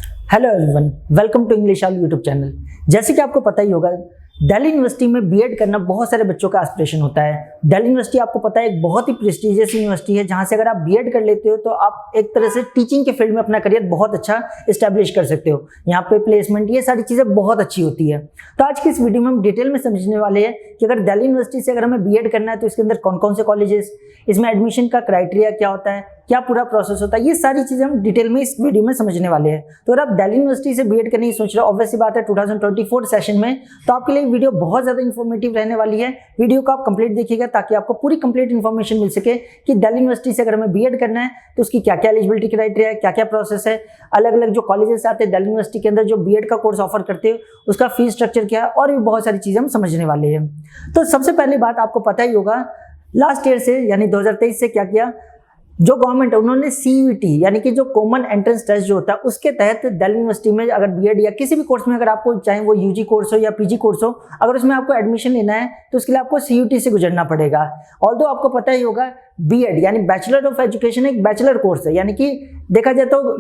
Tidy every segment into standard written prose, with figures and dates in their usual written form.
Hello everyone, welcome to English all YouTube channel. जैसे कि आपको पता ही होगा, दिल्ली यूनिवर्सिटी में बीएड करना बहुत सारे बच्चों का एस्पिरेशन होता है। दिल्ली यूनिवर्सिटी आपको पता है एक बहुत ही प्रेस्टिजियस यूनिवर्सिटी है, जहां से अगर आप बीएड कर लेते हो तो आप एक तरह से टीचिंग के फील्ड में अपना करियर बहुत अच्छा इस्टेब्लिश कर सकते हो। यहाँ पे प्लेसमेंट, ये सारी चीज़ें बहुत अच्छी होती है। तो आज की इस वीडियो में हम डिटेल में समझने वाले हैं कि अगर दिल्ली यूनिवर्सिटी से अगर हमें बीएड करना है तो इसके अंदर कौन कौन से कॉलेजेस, इसमें एडमिशन का क्राइटेरिया क्या होता है, क्या पूरा प्रोसेस होता है, ये सारी चीजें हम डिटेल में इस वीडियो में समझने वाले हैं। तो अगर आप दिल्ली यूनिवर्सिटी से बीएड करने की सोच रहे हो, ऑब्वियसली बात है 2024 सेशन में, तो आपके लिए वीडियो बहुत ज्यादा इन्फॉर्मेटिव रहने वाली है। वीडियो को आप कंप्लीट देखिएगा ताकि आपको पूरी कंप्लीट इन्फॉर्मेशन मिल सके कि दिल्ली यूनिवर्सिटी से अगर हमें बीएड करना है तो उसकी क्या क्या एलिजिबिलिटी क्राइटेरिया है, क्या क्या प्रोसेस है, अलग अलग जो कॉलेजेस आते हैं दिल्ली यूनिवर्सिटी के अंदर जो बीएड का कोर्स ऑफर करते हैं उसका फीस स्ट्रक्चर क्या है, और भी बहुत सारी चीजें हम समझने वाले हैं। तो सबसे पहली बात आपको पता ही होगा, लास्ट ईयर से यानी 2023 से क्या किया, जो गवर्नमेंट है उन्होंने सीयूईटी यानी कि जो कॉमन एंट्रेंस टेस्ट जो होता है उसके तहत दिल्ली यूनिवर्सिटी में अगर बीएड या किसी भी कोर्स में अगर आपको चाहे वो यूजी कोर्स हो या पीजी कोर्स हो, अगर उसमें आपको एडमिशन लेना है तो उसके लिए आपको सीयूईटी से गुजरना पड़ेगा। ऑल्दो आपको पता ही होगा बीएड यानी बैचलर ऑफ एजुकेशन एक बैचलर कोर्स है, यानी कि देखा जाए तो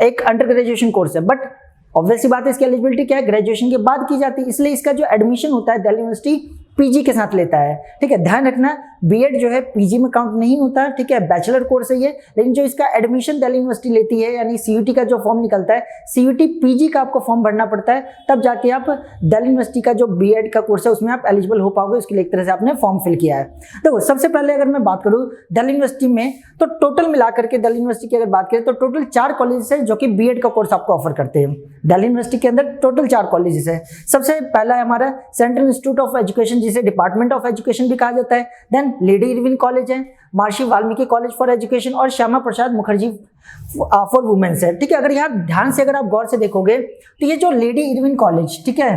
एक अंडर ग्रेजुएशन कोर्स है, बट ऑब्वियसली बात है इसकी एलिजिबिलिटी क्या है, ग्रेजुएशन के बाद की जाती है। इसलिए इसका जो एडमिशन होता है दिल्ली यूनिवर्सिटी पीजी के साथ लेता है। ठीक है, ध्यान रखना बीएड जो है पीजी में काउंट नहीं होता। ठीक है, बैचलर कोर्स है ये, लेकिन जो इसका एडमिशन दिल्ली यूनिवर्सिटी लेती है यानी सीयूटी का जो फॉर्म निकलता है, सीयूटी पीजी का आपको फॉर्म भरना पड़ता है, तब जाके आप दिल्ली यूनिवर्सिटी का जो बीएड का कोर्स है उसमें आप एलिजिबल हो पाओगे। उसके लिए एक तरह से आपने फॉर्म फिल किया है। देखो, सबसे पहले अगर मैं बात करूँ दिल्ली यूनिवर्सिटी में, तो टोटल मिलाकर के दिल्ली यूनिवर्सिटी की अगर बात करें तो टोटल 4 कॉलेजेस है जो कि बीएड का कोर्स आपको ऑफर करते हैं। दिल्ली यूनिवर्सिटी के अंदर टोटल 4 कॉलेजेस है। सबसे पहला है हमारा सेंट्रल इंस्टीट्यूट ऑफ एजुकेशन, जिसे डिपार्टमेंट ऑफ एजुकेशन भी कहा जाता है। देन लेडी इरविन कॉलेज है, महर्षि वाल्मीकि कॉलेज फॉर एजुकेशन और श्यामा प्रसाद मुखर्जी फॉर वुमेन्स है। ठीक है, अगर यहाँ ध्यान से अगर आप गौर से देखोगे तो ये जो लेडी इरविन कॉलेज, ठीक है,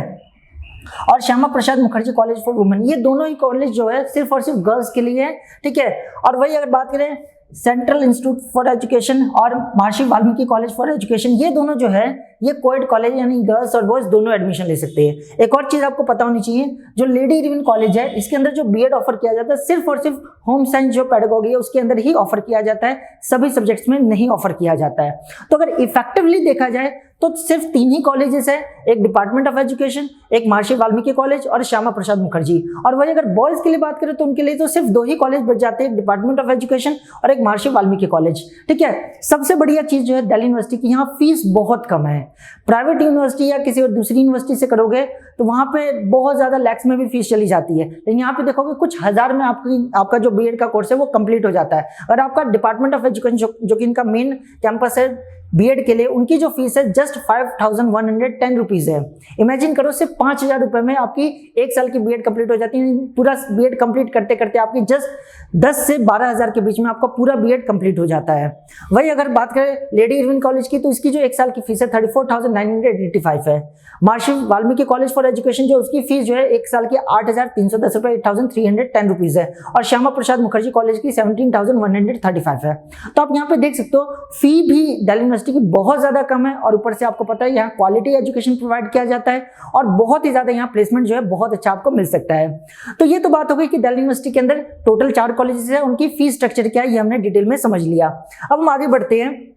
और Shyama Prasad Mukherjee college for women, ये दोनों ही कॉलेज जो है सिर्फ और सिर्फ गर्ल्स के लिए है। ठीक है, और वही अगर बात करें सेंट्रल इंस्टीट्यूट फॉर एजुकेशन और महर्षि वाल्मीकि कॉलेज फॉर एजुकेशन, ये दोनों जो है ये कोएड कॉलेज यानी गर्ल्स और बॉयज दोनों एडमिशन ले सकते हैं। एक और चीज आपको पता होनी चाहिए, जो लेडी इरविन कॉलेज है इसके अंदर जो बीएड ऑफर किया जाता है सिर्फ और सिर्फ होम साइंस जो पेडागोगी है उसके अंदर ही ऑफर किया जाता है, सभी सब्जेक्ट्स में नहीं ऑफर किया जाता है। तो अगर इफेक्टिवली देखा जाए तो सिर्फ 3 ही कॉलेजेस है, एक डिपार्टमेंट ऑफ एजुकेशन, एक महर्षि वाल्मीकि कॉलेज और श्यामा प्रसाद मुखर्जी। और वही अगर बॉयज के लिए बात करें तो उनके लिए तो सिर्फ 2 ही कॉलेज बच जाते हैं, एक डिपार्टमेंट ऑफ एजुकेशन और एक महर्षि वाल्मीकि कॉलेज। ठीक है, सबसे बढ़िया चीज जो है दिल्ली यूनिवर्सिटी की, यहाँ फीस बहुत कम है। प्राइवेट यूनिवर्सिटी या किसी और दूसरी यूनिवर्सिटी से करोगे तो वहां पे बहुत ज्यादा लैक्स में भी फीस चली जाती है, लेकिन यहाँ पे देखोगे कुछ हजार में आपका जो बीएड का कोर्स है वो कंप्लीट हो जाता है। और आपका डिपार्टमेंट ऑफ एजुकेशन जो कि इनका मेन कैंपस है बीएड के लिए, उनकी जो फीस है जस्ट 5110 रुपीज है। इमेजिन करो, सिर्फ 5000 रुपए में आपकी 1 साल की बीएड कंप्लीट हो जाती है। पूरा बीएड कंप्लीट करते करते आपकी जस्ट 10 से 12,000 के बीच में आपका पूरा बीएड कंप्लीट हो जाता है। वही अगर बात करें लेडी इरविन कॉलेज की, तो इसकी जो 1 साल की फीस है 34,985 है। महर्षि वाल्मीकि कॉलेज फॉर एजुकेशन जो उसकी फीस जो है 1 साल की 8,310 रुपए 8,310 रुपीज है, और श्यामा प्रसाद मुखर्जी कॉलेज की 17,135 है। तो आप यहाँ पे देख सकते हो फी भी दिल्ली यूनिवर्सिटी की बहुत ज्यादा कम है, और ऊपर से आपको पता है यहाँ क्वालिटी एजुकेशन प्रोवाइड किया जाता है, और बहुत ही ज्यादा यहाँ प्लेसमेंट जो है बहुत अच्छा आपको मिल सकता है। तो ये तो बात हो गई कि दिल्ली यूनिवर्सिटी के अंदर टोटल 4 कॉलेजेस है, उनकी फीस स्ट्रक्चर क्या है ये हमने डिटेल में समझ लिया। अब हम आगे बढ़ते हैं।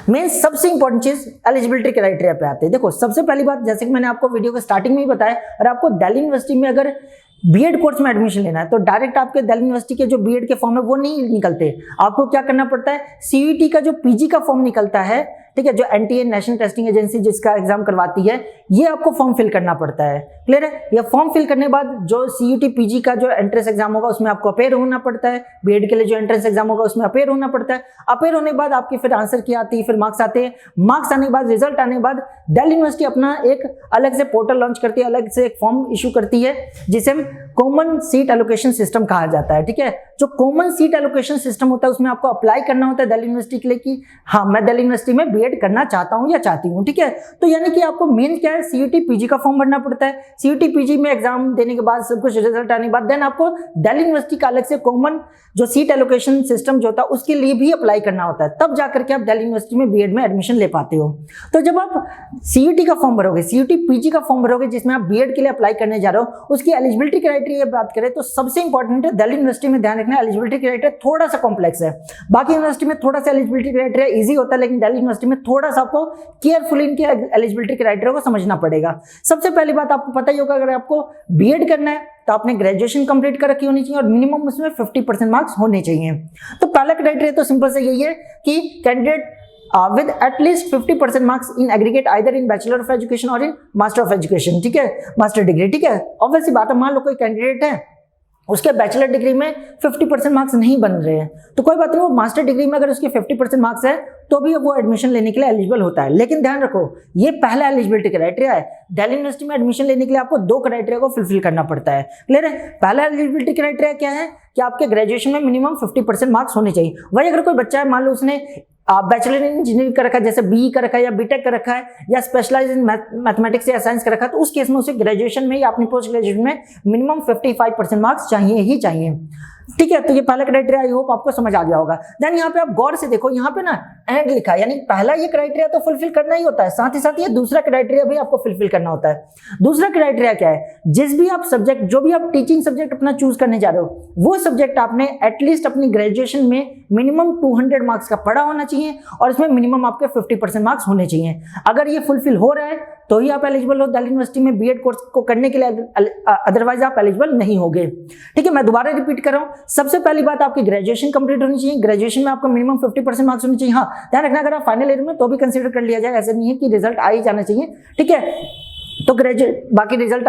मेन सबसे इंपॉर्टेंट चीज एलिजिबिलिटी क्राइटेरिया पे आते हैं। देखो, सबसे पहली बात, जैसे कि मैंने आपको वीडियो के स्टार्टिंग में ही बताया, और आपको दिल्ली यूनिवर्सिटी में अगर बीएड कोर्स में एडमिशन लेना है तो डायरेक्ट आपके दिल्ली यूनिवर्सिटी के जो बीएड के फॉर्म है वो नहीं निकलते। आपको क्या करना पड़ता है, सीयूईटी का जो पीजी का फॉर्म निकलता है, ठीक है, जो एनटीए नेशनल टेस्टिंग एजेंसी जिसका एग्जाम करवाती है, ये आपको फॉर्म फिल करना पड़ता है। क्लियर है? ये फॉर्म फिल करने के बाद जो सीयूटी पीजी का जो एंट्रेंस एग्जाम होगा उसमें आपको अपेयर होना पड़ता है। बीएड के लिए जो एंट्रेंस एग्जाम होगा उसमें अपेयर होना पड़ता है। अपेयर होने के बाद आपकी फिर आंसर की आती है, फिर मार्क्स आते हैं। मार्क्स आने के बाद, रिजल्ट आने के बाद दिल्ली यूनिवर्सिटी अपना एक अलग से पोर्टल लॉन्च करती है, अलग से एक फॉर्म इशू करती है जिसे हम कॉमन सीट एलोकेशन सिस्टम कहा जाता है। ठीक है, जो कॉमन सीट एलोकेशन सिस्टम होता है उसमें आपको अप्लाई करना होता है दिल्ली यूनिवर्सिटी के लिए कि हाँ, मैं दिल्ली यूनिवर्सिटी में बीएड करना चाहता हूं या चाहती हूं। ठीक है, तो यानी कि आपको मेन क्या है, सीयूटी पीजी का फॉर्म भरना पड़ता है। सीयूटी पीजी में एग्जाम देने के बाद, सब कुछ रिजल्ट आने के बाद, देन आपको दिल्ली यूनिवर्सिटी का अलग से कॉमन जो सीट एलोकेशन सिस्टम जो होता है उसके लिए भी अप्लाई करना होता है, तब जाकर के आप दिल्ली यूनिवर्सिटी में बीएड में एडमिशन ले पाते हो। तो जब आप सीयूटी का फॉर्म भरोगे, सीयूटी पीजी का फॉर्म भरोगे जिसमें आप बीएड के लिए अप्लाई करने जा रहे हो, उसकी एलिजिबिलिटी क्राइटेरिया क्राइटेरिया बात करें तो सबसे इंपॉर्टेंट है दिल्ली यूनिवर्सिटी में ध्यान रखना, एलिजिबिलिटी क्राइटेरिया थोड़ा सा कॉम्प्लेक्स है। बाकी यूनिवर्सिटी में थोड़ा सा एलिजिबिलिटी क्राइटेरिया इजी होता है, लेकिन दिल्ली यूनिवर्सिटी में थोड़ा सा आपको केयरफुली इनके एलिजिबिलिटी क्राइटेरिया को समझना पड़ेगा। सबसे पहली बात आपको पता ही होगा, अगर आपको बीएड करना है तो आपने ग्रेजुएशन कंप्लीट कर रखी होनी चाहिए और मिनिमम उसमें 50% मार्क्स होने चाहिए। तो पहला क्राइटेरिया तो सिंपल से यही है कि candidate with at least 50% marks in aggregate either in bachelor of education or in master of education, ठीक है, मास्टर डिग्री, ठीक है। ऑब्वियसली बात है, मान लो कोई कैंडिडेट है उसके बैचलर डिग्री में 50% मार्क्स नहीं बन रहे हैं तो कोई बात नहीं, वो मास्टर डिग्री में अगर उसके 50% मार्क्स है तो भी वो एडमिशन लेने के लिए एलिजिबल होता है। लेकिन ध्यान रखो, ये पहला एलिजिबिलिटी क्राइटेरिया है। दिल्ली यूनिवर्सिटी में एडमिशन लेने के लिए आपको 2 क्राइटेरिया को फुलफिल करना पड़ता है। क्लियर है? पहला एलिजिबिलिटी क्राइटेरिया क्या है कि आपके ग्रेजुएशन में मिनिमम 50% मार्क्स होने चाहिए। वही अगर कोई बच्चा है, मान लो उसने बैचलर इन इंजीनियरिंग कर रखा है, जैसे बीई कर रखा है या बीटेक कर रखा है या स्पेशलाइज इन मैथमेटिक्स या साइंस कर रखा है, तो उस केस में उसे ग्रेजुएशन में या अपनी पोस्ट ग्रेजुएशन में मिनिमम 55% मार्क्स चाहिए ही चाहिए। ठीक है, तो ये पहला क्राइटेरिया आई होप आपको समझ आ गया होगा। देन यहाँ पे आप गौर से देखो, यहाँ पे ना एंड लिखा है, यानी पहला ये क्राइटेरिया तो फुलफिल करना ही होता है, साथ ही साथ ये दूसरा क्राइटेरिया भी आपको फुलफिल करना होता है। दूसरा क्राइटेरिया क्या है? जिस भी आप सब्जेक्ट, जो भी आप टीचिंग सब्जेक्ट अपना चूज करने जा रहे हो, वो सब्जेक्ट आपने एटलीस्ट अपनी ग्रेजुएशन में मिनिमम 200 मार्क्स का पढ़ा होना चाहिए और इसमें मिनिमम आपके 50% मार्क्स होने चाहिए। अगर ये फुलफिल हो रहा है तो ही आप एलिजिबल हो दिल्ली यूनिवर्सिटी में बीएड कोर्स को करने के लिए, अदरवाइज आप एलिजिबल नहीं होगे। ठीक है, मैं दोबारा रिपीट कर रहा हूं, सबसे पहली बात आपकी ग्रेजुएशन कंप्लीट होनी चाहिए। ग्रेजुएशन में आपको मिनिमम 50% मार्क्स होने चाहिए। हाँ, ध्यान रखना, अगर आप फाइनल ईयर में तो भी कंसीडर कर लिया जाए, ऐसा नहीं है कि रिजल्ट आ ही जाना चाहिए। ठीक है, तो ग्रेजुएट बाकी रिजल्ट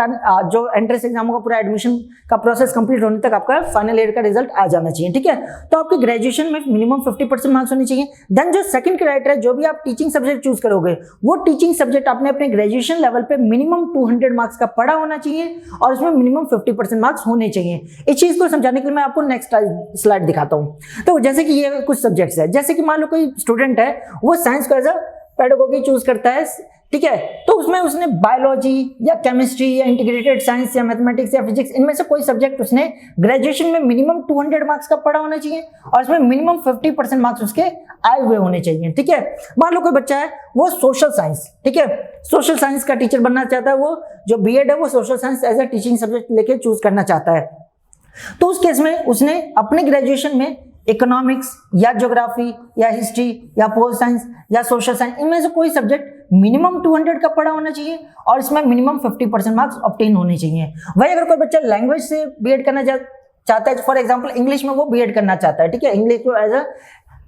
जो एंट्रेंस एग्जाम का पूरा एडमिशन का प्रोसेस कंप्लीट होने तक आपका फाइनल ईयर का रिजल्ट आ जाना चाहिए। ठीक है, तो आपकी ग्रेजुएशन में मिनिमम 50% मार्क्स होने चाहिए। देन जो सेकंड क्राइटेरिया, जो भी आप टीचिंग सब्जेक्ट चूज करोगे, वो टीचिंग सब्जेक्ट आपने अपने ग्रेजुएशन लेवल पे मिनिमम 200 मार्क्स का पढ़ा होना चाहिए और उसमें मिनिमम 50% मार्क्स होने चाहिए। इस चीज को समझाने के लिए मैं आपको नेक्स्ट स्लाइड दिखाता हूँ। तो जैसे कि ये कुछ सब्जेक्ट्स है, जैसे कि मान लो कोई स्टूडेंट है, वो साइंस को एज अ पेडागोगी चूज करता है, ठीक है, तो उसमें उसने बायोलॉजी या केमिस्ट्री या इंटीग्रेटेड साइंस या मैथमेटिक्स या फिजिक्स, इनमें से कोई सब्जेक्ट उसने ग्रेजुएशन में मिनिमम 200 मार्क्स का पढ़ा होना चाहिए और इसमें मिनिमम 50% मार्क्स उसके आए हुए होने चाहिए। ठीक है, मान लो कोई बच्चा है, वो सोशल साइंस, ठीक है, सोशल साइंस का टीचर बनना चाहता है, वो जो बीएड है वो social science as a teaching subject लेके चूज करना चाहता है, तो उस केस में उसने अपने ग्रेजुएशन में इकोनॉमिक्स या ज्योग्राफी या हिस्ट्री या पोल साइंस या सोशल साइंस, इनमें से कोई सब्जेक्ट मिनिमम 200 का पढ़ा होना चाहिए और इसमें मिनिमम 50% मार्क्स ऑब्टेन होने चाहिए। वही अगर कोई बच्चा लैंग्वेज से बीएड करना चाहता है, फॉर एग्जांपल इंग्लिश में वो बीएड करना चाहता है, ठीक है, इंग्लिश को एज अ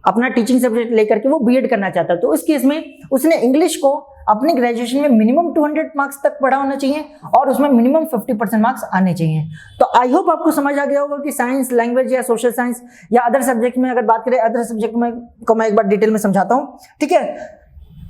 अपना टीचिंग सब्जेक्ट लेकर के वो बीएड करना चाहता है, तो इस केस में उसने इंग्लिश को अपने ग्रेजुएशन में मिनिमम 200 मार्क्स तक पढ़ा होना चाहिए और उसमें मिनिमम 50% मार्क्स आने चाहिए। तो आई होप आपको समझ आ गया होगा कि साइंस, लैंग्वेज या सोशल साइंस या अदर सब्जेक्ट में अगर बात करें, अदर सब्जेक्ट में को मैं एक बार डिटेल में समझाता हूँ। ठीक है,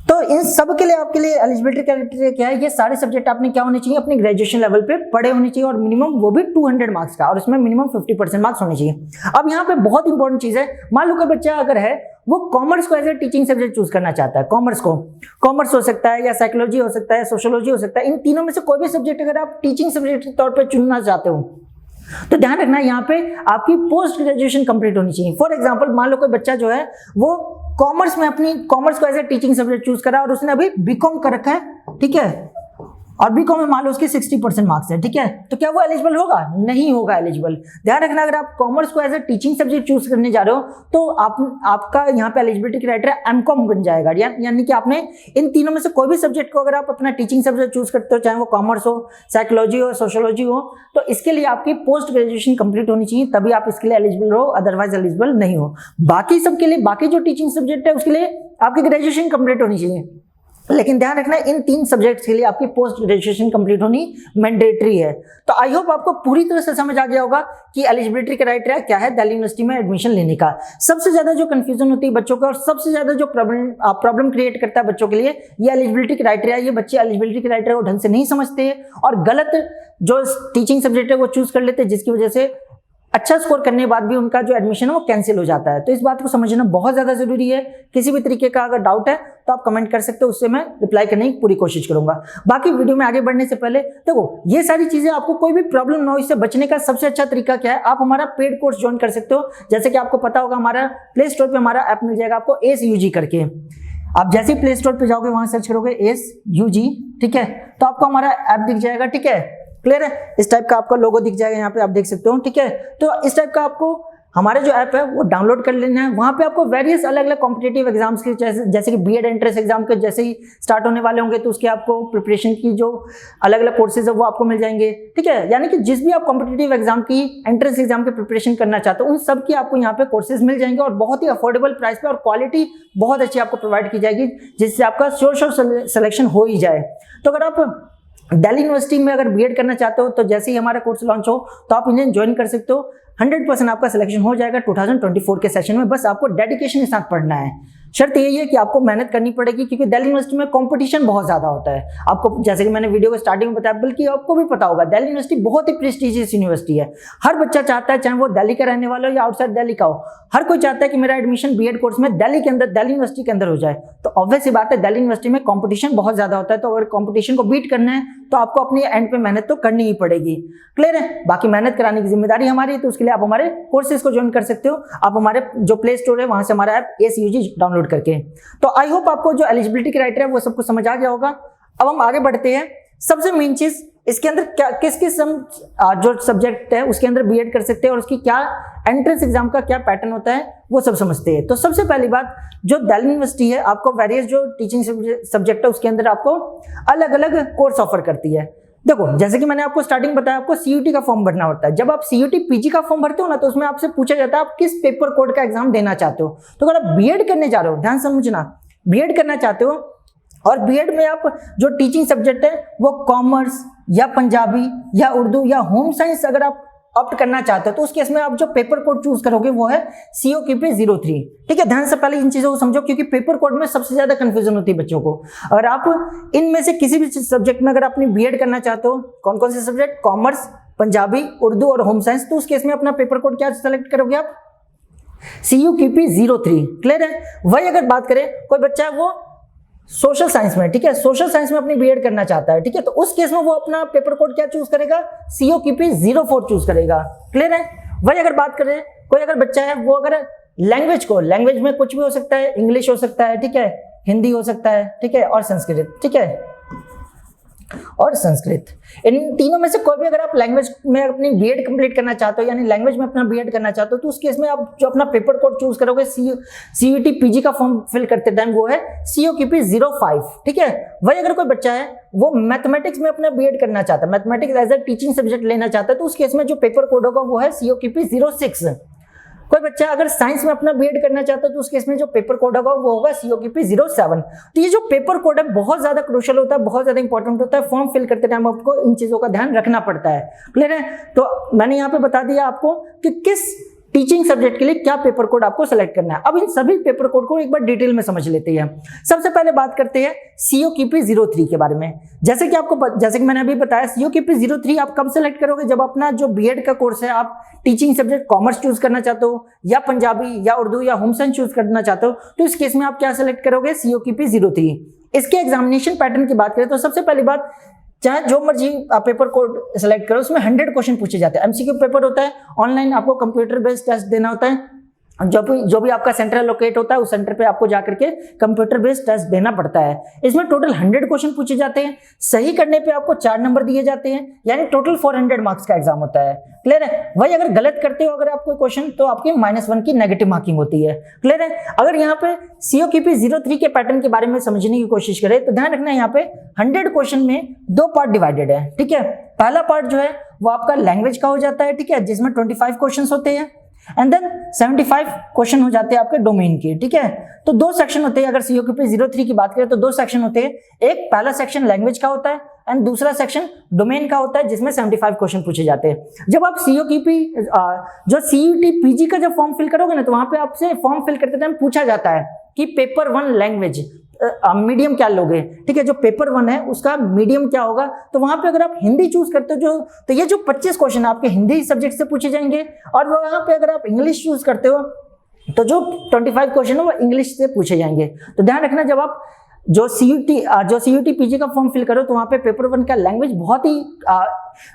तो इन सब के लिए आपके लिए एलिजिबिलिटी क्राइटेरिया क्या है? ये सारे सब्जेक्ट आपने क्या होने चाहिए? अपने ग्रेजुएशन लेवल पे पढ़े होने चाहिए और मिनिमम वो भी 200 मार्क्स का और उसमें मिनिमम 50% मार्क्स होने चाहिए। अब यहाँ पे बहुत इंपॉर्टेंट चीज है, मान लो कोई बच्चा अगर है वो कॉमर्स को as a teaching subject choose करना चाहता है, कॉमर्स हो सकता है या साइकोलॉजी हो सकता है, सोशियोलॉजी हो सकता है, इन तीनों में से कोई भी सब्जेक्ट अगर आप टीचिंग सब्जेक्ट के तौर पर चुनना चाहते हो तो ध्यान रखना यहाँ पे आपकी पोस्ट ग्रेजुएशन कंप्लीट होनी चाहिए। फॉर एग्जांपल मान लो कोई बच्चा जो है वो कॉमर्स में अपनी कॉमर्स को as a teaching subject choose करा और उसने अभी बीकॉम कर रखा है, ठीक है, और बीकॉम में मान लो उसके 60% मार्क्स है, ठीक है, तो क्या वो एलिजिबल होगा? नहीं होगा एलिजिबल। ध्यान रखना, अगर आप कॉमर्स को as a teaching subject choose करने जा रहे हो तो आपका यहाँ पे एलिजिबिलिटी क्राइटेरिया एमकॉम बन जाएगा, यानी कि आपने इन तीनों में से कोई भी सब्जेक्ट को अगर आप अपना टीचिंग सब्जेक्ट चूज करते हो, चाहे वो कॉमर्स हो, साइकोलॉजी हो, सोशियोलॉजी हो, तो इसके लिए आपकी पोस्ट ग्रेजुएशन कंप्लीट होनी चाहिए, तभी आप इसके लिए एलिजिबल हो, अदरवाइज एलिजिबल नहीं हो। बाकी सबके लिए, बाकी जो टीचिंग सब्जेक्ट है उसके लिए आपकी ग्रेजुएशन कंप्लीट होनी चाहिए, लेकिन ध्यान रखना इन 3 सब्जेक्ट्स के लिए आपकी पोस्ट ग्रेजुएशन कंप्लीट होनी मैंडेटरी है। तो आई होप आपको पूरी तरह से समझ आ गया होगा कि एलिजिबिलिटी क्राइटेरिया क्या है दिल्ली यूनिवर्सिटी में एडमिशन लेने का। सबसे ज्यादा जो कंफ्यूजन होती है बच्चों का और सबसे ज्यादा जो प्रॉब्लम क्रिएट करता है बच्चों के लिए ये एलिजिबिलिटी क्राइटेरिया, ये बच्चे एलिजिबिलिटी क्राइटेरिया को ढंग से नहीं समझते और गलत जो टीचिंग सब्जेक्ट है वो चूज कर लेते हैं, जिसकी वजह से अच्छा स्कोर करने के बाद भी उनका जो एडमिशन है वो कैंसिल हो जाता है। तो इस बात को समझना बहुत ज्यादा जरूरी है। किसी भी तरीके का अगर डाउट है तो आप कमेंट कर सकते हो, उससे मैं रिप्लाई करने की पूरी कोशिश करूंगा। बाकी वीडियो में आगे बढ़ने से पहले देखो, ये सारी चीजें आपको कोई भी प्रॉब्लम ना हो, इससे बचने का सबसे अच्छा तरीका क्या है? आप हमारा पेड कोर्स ज्वाइन कर सकते हो। जैसे कि आपको पता होगा हमारा प्ले स्टोर पर हमारा ऐप मिल जाएगा आपको ACE-UG करके। आप जैसे ही प्ले स्टोर पर जाओगे वहां सर्च करोगे ACE-UG, ठीक है, तो आपको हमारा ऐप दिख जाएगा, ठीक है, क्लियर है? इस टाइप का आपका लोगो दिख जाएगा, यहाँ पे आप देख सकते हो, ठीक है। तो इस टाइप का आपको हमारे जो ऐप है वो डाउनलोड कर लेना है। वहाँ पे आपको वेरियस अलग अलग कॉम्पिटेटिव एग्जाम्स के जैसे कि बीएड एंट्रेंस एग्जाम के जैसे ही स्टार्ट होने वाले होंगे तो उसके आपको प्रिपरेशन की जो अलग अलग कोर्सेज है वो आपको मिल जाएंगे, ठीक है। यानी कि जिस भी आप कॉम्पिटेटिव एग्जाम की एंट्रेंस एग्जाम की प्रिपरेशन करना चाहते हो उन सब की आपको यहाँ पे कोर्सेज मिल जाएंगे और बहुत ही अफोर्डेबल प्राइस पे और क्वालिटी बहुत अच्छी आपको प्रोवाइड की जाएगी, जिससे आपका श्योर सिलेक्शन हो ही जाए। तो अगर आप दिल्ली यूनिवर्सिटी में अगर बीएड करना चाहते हो तो जैसे ही हमारा कोर्स लॉन्च हो तो आप इन्हें ज्वाइन कर सकते हो। 100% आपका सिलेक्शन हो जाएगा 2024 के सेशन में। बस आपको डेडिकेशन के साथ पढ़ना है। शर्त यही है कि आपको मेहनत करनी पड़ेगी क्योंकि दिल्ली यूनिवर्सिटी में कंपटीशन बहुत ज़्यादा होता है। आपको जैसे कि मैंने वीडियो के स्टार्टिंग में बताया, बल्कि आपको भी पता होगा दिल्ली यूनिवर्सिटी बहुत ही प्रेस्टिजियस यूनिवर्सिटी है। हर बच्चा चाहता है, चाहे वो दिल्ली का रहने वाला हो या आउटसाइड दिल्ली का हो, हर कोई चाहता है कि मेरा एडमिशन बीएड कोर्स में दिल्ली के अंदर, दिल्ली यूनिवर्सिटी के अंदर हो जाए। तो ऑब्वियस सी बात है दिल्ली यूनिवर्सिटी में कॉम्पिटिशन बहुत ज़्यादा होता है। तो अगर कॉम्पिटिशन को बीट करना है तो आपको अपनी एंड पे मेहनत तो करनी ही पड़ेगी। क्लियर है? बाकी मेहनत कराने की जिम्मेदारी हमारी है, तो उसके लिए आप हमारे कोर्सेज को ज्वाइन कर सकते हो। आप हमारे जो प्ले स्टोर है वहां से हमारा ऐप ACUG डाउनलोड करके। तो आई होप आपको जो एलिजिबिलिटी क्राइटेरिया वो सब कुछ समझ आ गया होगा। अब हम आगे बढ़ते हैं। सबसे मेन चीज इसके अंदर क्या किस जो सब्जेक्ट है उसके अंदर बीएड कर सकते हैं और उसकी क्या एंट्रेंस एग्जाम का क्या पैटर्न होता है वो सब समझते हैं। तो सबसे पहली बात, जो दिल्ली यूनिवर्सिटी है आपको वेरियस जो टीचिंग सब्जेक्ट है उसके अंदर आपको अलग अलग कोर्स ऑफर करती है। देखो जैसे कि मैंने आपको स्टार्टिंग बताया, आपको CUT का फॉर्म भरना होता है। जब आप CUT PG का फॉर्म भरते हो ना तो उसमें आपसे पूछा जाता है आप किस पेपर कोड का एग्जाम देना चाहते हो। तो अगर आप बीएड करने जा रहे हो, ध्यान समझना, बीएड करना चाहते हो और बीएड में आप जो टीचिंग सब्जेक्ट है वो कॉमर्स या पंजाबी या उर्दू या होम साइंस अगर आप ऑप्ट करना चाहते हो तो उस केस में आप जो पेपर कोड चूज करोगे वो है COQP 03। ठीक है, ध्यान से पहले इन चीजों को समझो क्योंकि पेपर कोड में सबसे ज्यादा कंफ्यूजन होती है बच्चों को। अगर आप इनमें से किसी भी सब्जेक्ट में अगर अपनी बीएड करना चाहते हो, कौन कौन से सब्जेक्ट, कॉमर्स, पंजाबी, उर्दू और होम साइंस, तो उस केस में अपना पेपर कोड क्या सेलेक्ट करोगे आप? COQP 03। क्लियर है? वही अगर बात करें कोई बच्चा है वो सोशल साइंस में, ठीक है, सोशल साइंस में अपनी बीएड करना चाहता है, ठीक है, तो उस केस में वो अपना पेपर कोड क्या चूज करेगा? COQP 04 चूज करेगा। क्लियर है? वही अगर बात करें कोई अगर बच्चा है वो अगर लैंग्वेज में कुछ भी हो सकता है, इंग्लिश हो सकता है, ठीक है, हिंदी हो सकता है, ठीक है, और संस्कृत, ठीक है, और संस्कृत, इन तीनों में से कोई भी अगर आप लैंग्वेज में अपनी बीएड कंप्लीट करना चाहते हो यानी लैंग्वेज में अपना बीएड करना चाहते हो तो उस केस में आप जो अपना पेपर कोड चूज करोगे CUT PG का फॉर्म फिल करते टाइम वो है COQP 05। ठीक है, वही अगर कोई बच्चा है वो मैथमेटिक्स में अपना बीएड करना चाहता है, mathematics as a teaching subject लेना चाहता है, तो उस केस में जो पेपर कोड होगा वो है COQP 06। कोई बच्चा अगर साइंस में अपना बीएड करना चाहता है तो उस केस में जो पेपर कोड होगा वो होगा COQP 07। तो ये जो पेपर कोड है बहुत ज्यादा क्रूशियल होता है, बहुत ज्यादा इंपॉर्टेंट होता है। फॉर्म फिल करते टाइम आपको इन चीजों का ध्यान रखना पड़ता है। क्लियर है? तो मैंने यहाँ पे बता दिया आपको कि किस टीचिंग सब्जेक्ट के लिए क्या पेपर कोड आपको सेलेक्ट करना है। अब इन सभी पेपर कोड को एक बार डिटेल में समझ लेते हैं। सबसे पहले बात करते हैं COQP 03 के बारे में। जैसे कि मैंने अभी बताया COQP 03 आप कब सेलेक्ट करोगे? जब अपना जो बीएड का कोर्स है आप टीचिंग सब्जेक्ट कॉमर्स चूज करना चाहते हो या पंजाबी या उर्दू या होम साइंस चूज करना चाहते हो तो इस केस में आप क्या सेलेक्ट करोगे? COQP 03। इसके एग्जामिनेशन पैटर्न की बात करें तो सबसे पहली बात, चाहे जो मर्जी आप पेपर कोड सेलेक्ट करो उसमें 100 क्वेश्चन पूछे जाते हैं। MCQ पेपर होता है, ऑनलाइन आपको कंप्यूटर बेस्ड टेस्ट देना होता है। जो भी आपका सेंटर लोकेट होता है उस सेंटर पे आपको जाकर के कंप्यूटर बेस्ड टेस्ट देना पड़ता है। इसमें टोटल 100 क्वेश्चन पूछे जाते हैं। सही करने पे आपको 4 नंबर दिए जाते हैं, यानी टोटल 400 मार्क्स का एग्जाम होता है। क्लियर है? वही अगर गलत करते हो अगर आपको क्वेश्चन तो आपकी -1 की नेगेटिव मार्किंग होती है। क्लियर है? अगर यहाँ पे COQP 03 के पैटर्न के बारे में समझने की कोशिश करें तो ध्यान रखना यहाँ पे 100 क्वेश्चन में 2 पार्ट डिवाइडेड है। ठीक है, पहला पार्ट जो है वो आपका लैंग्वेज का हो जाता है, ठीक है, जिसमें 25 क्वेश्चन होते हैं एंड देन 75 क्वेश्चन हो जाते हैं आपके डोमेन के। ठीक है, तो 2 सेक्शन होते हैं। अगर COQP 03 की बात करें तो 2 सेक्शन होते हैं। एक पहला सेक्शन लैंग्वेज का होता है एंड दूसरा सेक्शन डोमेन का होता है जिसमें 75 क्वेश्चन पूछे जाते हैं। जब आप जो CUT PG का जब फॉर्म फिल करोगे ना तो वहां पे आपसे फॉर्म फिल करते टाइम पूछा जाता है कि पेपर 1 लैंग्वेज मीडियम क्या लोगे। ठीक है, जो पेपर 1 है उसका मीडियम क्या होगा, तो वहां पे अगर आप हिंदी चूज करते हो तो ये जो 25 क्वेश्चन आपके हिंदी सब्जेक्ट से पूछे जाएंगे और वहां पे अगर आप इंग्लिश चूज करते हो तो जो 25 क्वेश्चन है वो इंग्लिश से पूछे जाएंगे। तो ध्यान रखना जब आप जो CUT PG का फॉर्म फिल करो तो वहां पे पेपर 1 का लैंग्वेज बहुत ही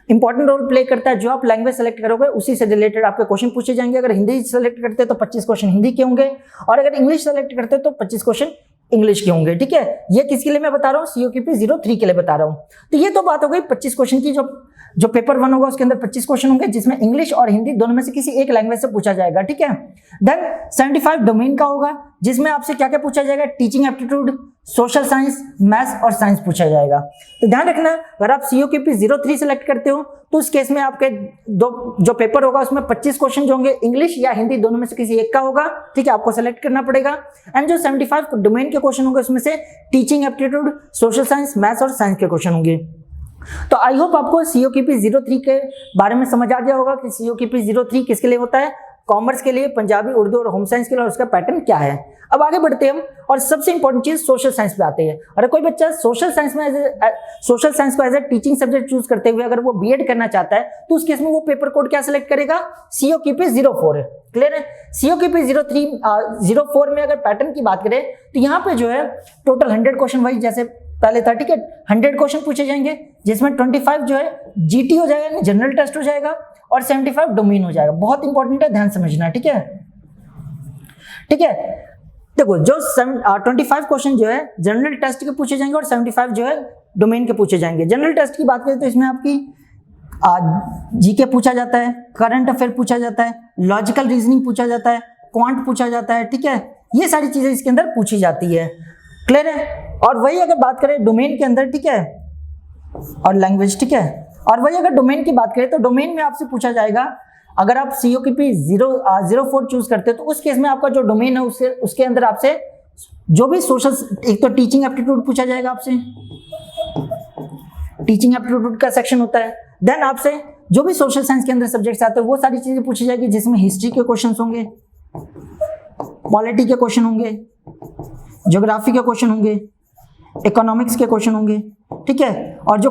इंपॉर्टेंट रोल प्ले करता है। जो आप लैंग्वेज सेलेक्ट करोगे उसी से रिलेटेड आपके क्वेश्चन पूछे जाएंगे। अगर हिंदी सेलेक्ट करते हैं तो 25 क्वेश्चन हिंदी के होंगे और अगर इंग्लिश सेलेक्ट करते हैं तो 25 क्वेश्चन इंग्लिश के होंगे। ठीक है, ये किसके लिए मैं बता रहा हूँ? COQP 03 के लिए बता रहा हूँ। तो ये तो बात हो गई 25 क्वेश्चन की जो जो पेपर 1 होगा उसके अंदर 25 क्वेश्चन होंगे, जिसमें इंग्लिश और हिंदी दोनों में से किसी एक लैंग्वेज से पूछा जाएगा, ठीक है। देन 75 डोमेन का होगा, जिसमें आपसे क्या क्या पूछा जाएगा, teaching aptitude, social science, maths और साइंस पूछा जाएगा। तो ध्यान रखना, अगर आप COQP 03 सेलेक्ट करते हो तो उस केस में आपके जो पेपर होगा उसमें 25 क्वेश्चन जो होंगे इंग्लिश या हिंदी दोनों में से किसी एक का होगा, ठीक है, आपको सेलेक्ट करना पड़ेगा। एंड जो 75 डोमेन के क्वेश्चन होंगे उसमें से teaching aptitude, social science, maths और साइंस के क्वेश्चन होंगे। तो आई होप आपको COQP 03 के बारे में समझ आ गया होगा कि COQP 03 किसके लिए होता है, कॉमर्स के लिए, पंजाबी, उर्दू और होम साइंस के लिए, और उसका पैटर्न क्या है। अब आगे बढ़ते हैं हम, और सबसे इंपॉर्टेंट चीज सोशल साइंस पे आते हैं। अगर कोई बच्चा सोशल साइंस को as a teaching subject choose करते हुए अगर वो बीएड करना चाहता है तो उस केस में वो पेपर कोड क्या सेलेक्ट करेगा, COQP 04 है। क्लियर है। COQP 04 में अगर पैटर्न की बात करें तो यहाँ पे जो है टोटल 100 क्वेश्चन वाइज जैसे पहले था, ठीक है, 100 क्वेश्चन पूछे जाएंगे, जिसमें 25 जो है GT हो जाएगा, जनरल टेस्ट हो जाएगा, और 75 डोमेन हो जाएगा। बहुत इंपॉर्टेंट है, ध्यान समझना, ठीक है। ठीक है, देखो जो 25 क्वेश्चन जो है जनरल टेस्ट के पूछे जाएंगे और 75 जो है डोमेन के पूछे जाएंगे। जनरल टेस्ट की बात करें तो इसमें आपकी GK पूछा जाता है, करंट अफेयर पूछा जाता है, लॉजिकल रीजनिंग पूछा जाता है, क्वांट पूछा जाता है, ठीक है, ये सारी चीजें इसके अंदर पूछी जाती है। क्लियर है। और वही अगर बात करें डोमेन के अंदर, ठीक है, और लैंग्वेज, ठीक है, और वही अगर डोमेन की बात करें तो डोमेन में आपसे पूछा जाएगा, अगर आप COQP 04 चूज करते हो तो उस केस में आपका जो डोमेन है उसके अंदर आपसे जो भी सोशल, एक तो टीचिंग एप्टीट्यूड पूछा जाएगा आपसे, टीचिंग एप्टीट्यूड का सेक्शन होता है। देन आपसे जो भी सोशल साइंस के अंदर सब्जेक्ट्स आते हैं वो सारी चीजें पूछी जाएगी, जिसमें हिस्ट्री के क्वेश्चन होंगे, पॉलिटी के क्वेश्चन होंगे, ज्योग्राफी के क्वेश्चन होंगे, इकोनॉमिक्स के क्वेश्चन होंगे, ठीक है, और जो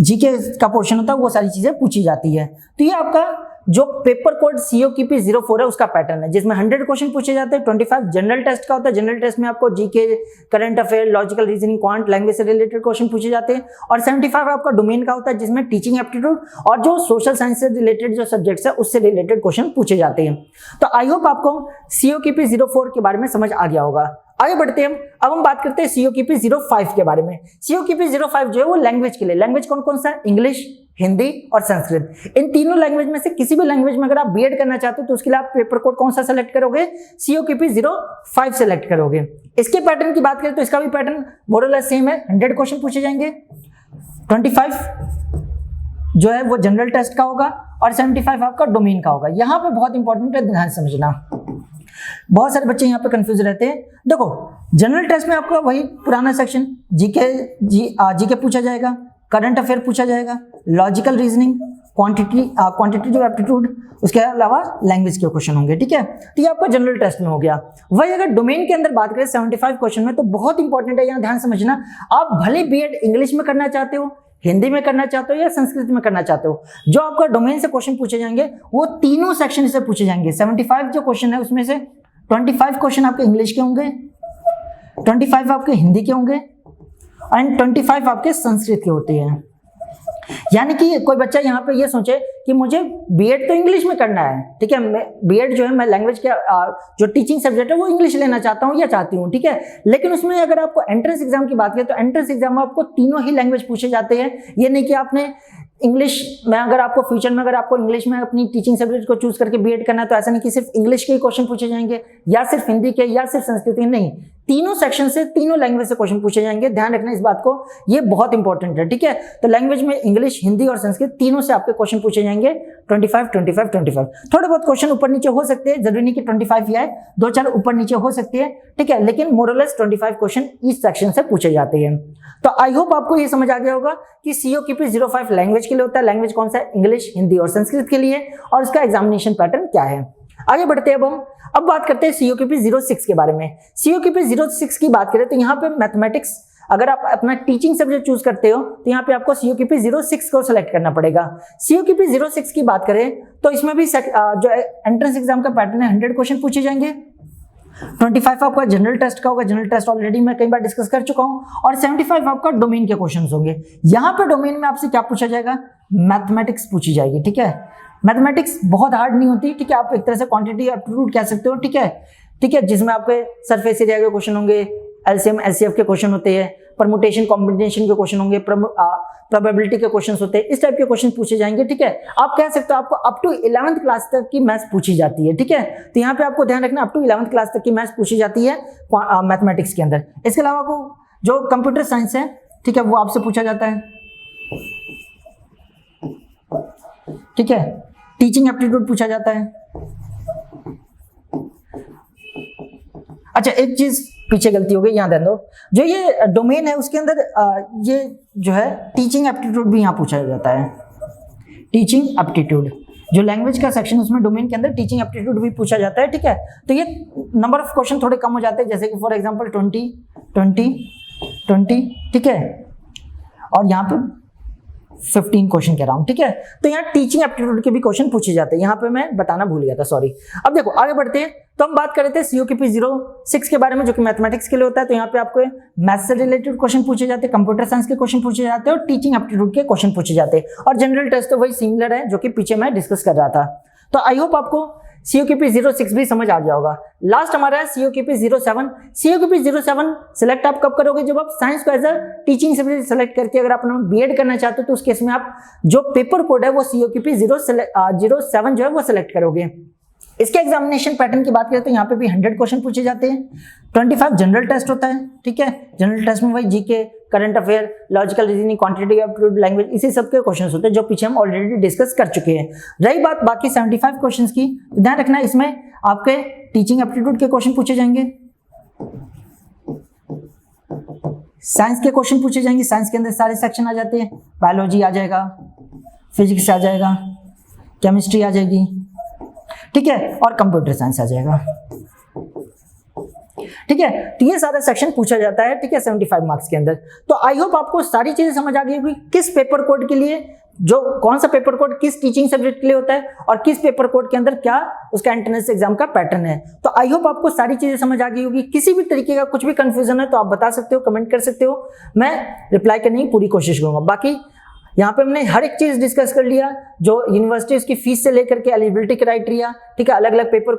GK का पोर्शन होता है वो सारी चीजें पूछी जाती है। तो ये आपका जो पेपर कोड COQP 04 है उसका पैटर्न है, जिसमें 100 क्वेश्चन पूछे जाते हैं, 25 जनरल टेस्ट का होता है, जनरल टेस्ट में आपको GK, current affair, logical reasoning, quant, language से रिलेटेड क्वेश्चन पूछे जाते हैं, और 75 आपका डोमेन का होता है, जिसमें टीचिंग एप्टीट्यूड और जो सोशल साइंस से रिलेटेड जो सब्जेक्ट्स है उससे रिलेटेड क्वेश्चन पूछे जाते हैं। तो आई होप आपको COQP 04 के बारे में समझ आ गया होगा। आगे बढ़ते हैं, अब हम बात करते हैं COQP 05 के बारे में। COQP 05 जो है वो लैंग्वेज के लिए, लैंग्वेज कौन कौन सा है, इंग्लिश, हिंदी और संस्कृत। इन तीनों लैंग्वेज में से किसी भी लैंग्वेज में अगर आप बीएड करना चाहते हो तो उसके लिए आप पेपर कोड कौन सा सेलेक्ट करोगे, COQP 05 सेलेक्ट करोगे। इसके पैटर्न की बात करें तो इसका भी पैटर्न मोर और लेस सेम है, 100 क्वेश्चन पूछे जाएंगे, 25 जो है वो जनरल टेस्ट का होगा और 75 आपका डोमेन का होगा। यहाँ पे बहुत इंपॉर्टेंट है, ध्यान समझना, बहुत सारे बच्चे यहाँ पे कंफ्यूज रहते हैं। देखो जनरल टेस्ट में आपका वही पुराना सेक्शन जीके पूछा जाएगा, करंट अफेयर पूछा जाएगा, लॉजिकल रीजनिंग, क्वांटिटेटिव एप्टीट्यूड, उसके अलावा लैंग्वेज के क्वेश्चन होंगे, ठीक है। तो ये आपका जनरल टेस्ट में हो गया। वही अगर डोमेन के अंदर बात करें 75 क्वेश्चन में, तो बहुत इंपॉर्टेंट है, यहाँ ध्यान समझना, आप भले बीएड इंग्लिश में करना चाहते हो, हिंदी में करना चाहते हो या संस्कृत में करना चाहते हो, जो आपका डोमेन से क्वेश्चन पूछे जाएंगे वो तीनों सेक्शन से पूछे जाएंगे। 75 जो क्वेश्चन है उसमें से 25 क्वेश्चन आपके इंग्लिश के होंगे, 25 आपके हिंदी के होंगे एंड 25 आपके संस्कृत के होते हैं। यानी कि कोई बच्चा यहाँ पे ये सोचे कि मुझे बीएड तो इंग्लिश में करना है, ठीक है, मैं बीएड जो है मैं लैंग्वेज के जो टीचिंग सब्जेक्ट है वो इंग्लिश लेना चाहता हूँ या चाहती हूँ, ठीक है, लेकिन उसमें अगर आपको एंट्रेंस एग्जाम की बात करें तो एंट्रेंस एग्जाम में आपको तीनों ही लैंग्वेज पूछे जाते हैं। ये नहीं कि आपने इंग्लिश में, अगर आपको फ्यूचर में अगर आपको इंग्लिश में अपनी टीचिंग सब्जेक्ट को चूज करके बीएड करना है तो ऐसा नहीं कि सिर्फ इंग्लिश के क्वेश्चन पूछे जाएंगे या सिर्फ हिंदी के या सिर्फ संस्कृत के, नहीं, तीनों सेक्शन से तीनों लैंग्वेज से क्वेश्चन पूछे जाएंगे। ध्यान रखना इस बात को, ये बहुत इंपॉर्टेंट है, ठीक है। तो लैंग्वेज में इंग्लिश, हिंदी और संस्कृत तीनों से आपके क्वेश्चन पूछे जाएंगे 25, 25, 25। थोड़े बहुत क्वेश्चन ऊपर नीचे हो सकते हैं, जरूरी नहीं कि 25 ही आए, 2-4 ऊपर नीचे हो सकती है, ठीक है, लेकिन मोर और लेस 25 क्वेश्चन इस सेक्शन से पूछे जाते हैं। तो आई होप आपको ये समझ आ गया होगा कि COQP 05 लैंग्वेज के लिए होता है, लैंग्वेज कौन सा है, इंग्लिश, हिंदी और संस्कृत के लिए, और उसका एग्जामिनेशन पैटर्न क्या है। आगे बढ़ते हैं, अब बात करते हैं COQP 06 के बारे में। COQP 06 की बात करें तो यहाँ पे मैथमेटिक्स, अगर आप अपना टीचिंग सब्जेक्ट चूज करते हो तो यहाँ पे आपको COQP 06 को सेलेक्ट करना पड़ेगा। COQP 06 की बात करें तो इसमें भी जो एंट्रेंस एग्जाम का पैटर्न है, 100 क्वेश्चन पूछे जाएंगे, 25 आपका जनरल टेस्ट का होगा, जनरल टेस्ट ऑलरेडी मैं कई बार डिस्कस कर चुका हूं, और 75 आपका डोमेन के क्वेश्चन होंगे। यहाँ पे डोमेन में आपसे क्या पूछा जाएगा, मैथमेटिक्स पूछी जाएगी, ठीक है। मैथमेटिक्स बहुत हार्ड नहीं होती, ठीक है, आप एक तरह से क्वांटिटी एप्टीट्यूड कह सकते हो, ठीक है, जिसमें आपके सरफेस एरिया के क्वेश्चन होंगे, एलसीएम एलसीएफ के क्वेश्चन होते हैं, परमुटेशन कॉम्बिनेशन के क्वेश्चन होंगे, प्रोबेबिलिटी के क्वेश्चन होते हैं, इस टाइप के क्वेश्चन पूछे जाएंगे। ठीक है, आप कह सकते हो आपको अप टू 11th क्लास तक की मैथ्स पूछी जाती है। ठीक है, तो यहाँ पे आपको ध्यान रखना अप टू 11th क्लास तक की मैथ्स पूछी जाती है मैथमेटिक्स के अंदर। इसके अलावा को जो कंप्यूटर साइंस है, ठीक है, वो आपसे पूछा जाता है। ठीक है, टीचिंग एप्टीट्यूड पूछा जाता है। अच्छा, एक चीज पीछे गलती हो गई, यहाँ ध्यान दो, जो ये डोमेन है उसके अंदर ये जो है टीचिंग एप्टीट्यूड भी यहाँ पूछा जाता है। टीचिंग एप्टीट्यूड जो लैंग्वेज का सेक्शन उसमें डोमेन के अंदर टीचिंग एप्टीट्यूड भी पूछा जाता है। ठीक है, तो ये नंबर ऑफ क्वेश्चन थोड़े कम हो जाते हैं, जैसे कि फॉर एग्जांपल 20 20 20। ठीक है, और यहाँ पे 15 क्वेश्चन कह रहा हूँ। ठीक है, तो यहाँ टीचिंग एप्टीट्यूड के भी क्वेश्चन पूछे जाते हैं, यहाँ पे मैं बताना भूल गया था, सॉरी। अब देखो आगे बढ़ते हैं, तो हम बात कर रहे थे COQP 06 के बारे में, जो कि मैथमेटिक्स के लिए होता है। तो यहाँ पे आपको मैथ्स से रिलेटेड क्वेश्चन पूछे जाते हैं, कंप्यूटर साइंस के क्वेश्चन पूछे जाते हैं और टीचिंग एप्टीट्यूड के क्वेश्चन पूछे जाते हैं। और जनरल टेस्ट तो वही सिमिलर है जो कि पीछे मैं डिस्कस कर रहा था। तो आई होप आपको COQP 06 भी समझ आ गया होगा। लास्ट हमारा है COQP 07। COQP 07 सिलेक्ट आप कब करोगे, जब आप साइंस को as a teaching subject select करके अगर आप B.Ed करना चाहते हो, तो उस केस में आप जो पेपर कोड है वो COQP 07 जो है वो सिलेक्ट करोगे। इसके एग्जामिनेशन पैटर्न की बात करें तो यहाँ पे भी 100 क्वेश्चन पूछे जाते हैं, 25 जनरल टेस्ट होता है। ठीक है, जनरल टेस्ट में वही GK, current affair, logical reasoning, quantitative aptitude, language, इसी सब के क्वेश्चंस होते हैं जो पीछे हम ऑलरेडी डिस्कस कर चुके हैं। रही बात बाकी 75 क्वेश्चंस की, तो ध्यान रखना इसमें आपके टीचिंग एप्टीट्यूड के क्वेश्चन पूछे जाएंगे, साइंस के क्वेश्चन पूछे जाएंगे, साइंस के अंदर सारे सेक्शन आ जाते हैं, बायोलॉजी आ जाएगा, फिजिक्स आ जाएगा, केमिस्ट्री आ जाएगी, ठीक है, और कंप्यूटर साइंस आ जाएगा। ठीक है, तो ये सारा सेक्शन पूछा जाता है। ठीक है, 75 मार्क्स के अंदर। तो आई होप आपको सारी चीजें समझ आ गई होगी, किस पेपर कोड के लिए जो कौन सा पेपर कोड किस टीचिंग सब्जेक्ट के लिए होता है और किस पेपर कोड के अंदर क्या उसका एंट्रेंस एग्जाम का पैटर्न है। तो आई होप आपको सारी चीजें समझ आ गई होगी। किसी भी तरीके का कुछ भी कंफ्यूजन है तो आप बता सकते हो, कमेंट कर सकते हो, मैं रिप्लाई करने की पूरी कोशिश करूंगा। बाकी यहाँ पे हमने हर एक चीज डिस्कस कर लिया, जो यूनिवर्सिटी उसकी फीस से लेकर के एलिजिबिलिटी क्राइटेरिया, ठीक है, अलग अलग पेपर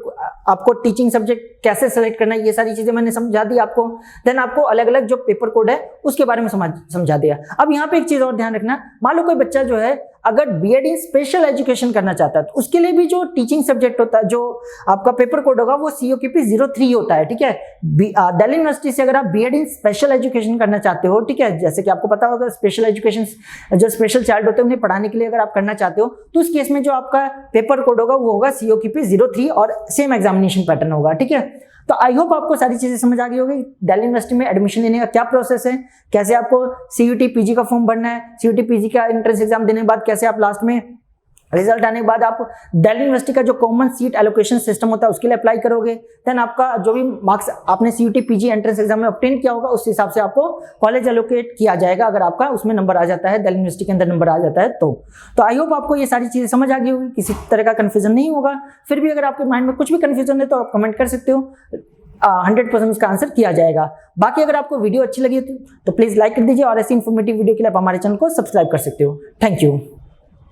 आपको टीचिंग सब्जेक्ट कैसे सेलेक्ट करना है, ये सारी चीजें मैंने समझा दी आपको। देन आपको अलग अलग जो पेपर कोड है उसके बारे में समझा दिया। अब यहाँ पे एक चीज और ध्यान रखना, मान लो कोई बच्चा जो है अगर B.Ed इन स्पेशल एजुकेशन करना चाहता है तो उसके लिए भी जो टीचिंग सब्जेक्ट होता है, जो आपका पेपर कोड होगा वो COQP 03 होता है। ठीक है, दिल्ली यूनिवर्सिटी से अगर आप B.Ed इन स्पेशल एजुकेशन करना चाहते हो, ठीक है, जैसे कि आपको पता होगा स्पेशल एजुकेशन जो स्पेशल चाइल्ड होते हैं उन्हें पढ़ाने के लिए अगर आप करना चाहते हो तो उस केस में जो आपका पेपर कोड होगा वो होगा COQP 03 और सेम एग्जामिनेशन पैटर्न होगा। ठीक है, तो आई होप आपको सारी चीजें समझ आ गई होगी। दिल्ली यूनिवर्सिटी में एडमिशन लेने का क्या प्रोसेस है, कैसे आपको CUT PG का फॉर्म भरना है, CUT PG का एंट्रेंस एग्जाम देने के बाद कैसे आप लास्ट में रिजल्ट आने के बाद आप दिल्ली यूनिवर्सिटी का जो कॉमन सीट एलोकेशन सिस्टम होता है उसके लिए अप्लाई करोगे। देन आपका जो भी मार्क्स आपने CUT PG एंट्रेंस एग्जाम में ऑब्टेन किया होगा उस हिसाब से आपको कॉलेज एलोकेट किया जाएगा, अगर आपका उसमें नंबर आ जाता है, दिल्ली यूनिवर्सिटी के अंदर नंबर आ जाता है तो आई होप आपको ये सारी चीजें समझ आ गई होगी, किसी तरह का कंफ्यूजन नहीं होगा। फिर भी अगर आपके माइंड में कुछ भी कंफ्यूजन है तो आप कमेंट कर सकते हो, 100% उसका आंसर किया जाएगा। बाकी अगर आपको वीडियो अच्छी लगी तो प्लीज लाइक कर दीजिए और ऐसी इन्फॉर्मेटिव वीडियो के लिए आप हमारे चैनल को सब्सक्राइब कर सकते हो। Thank you.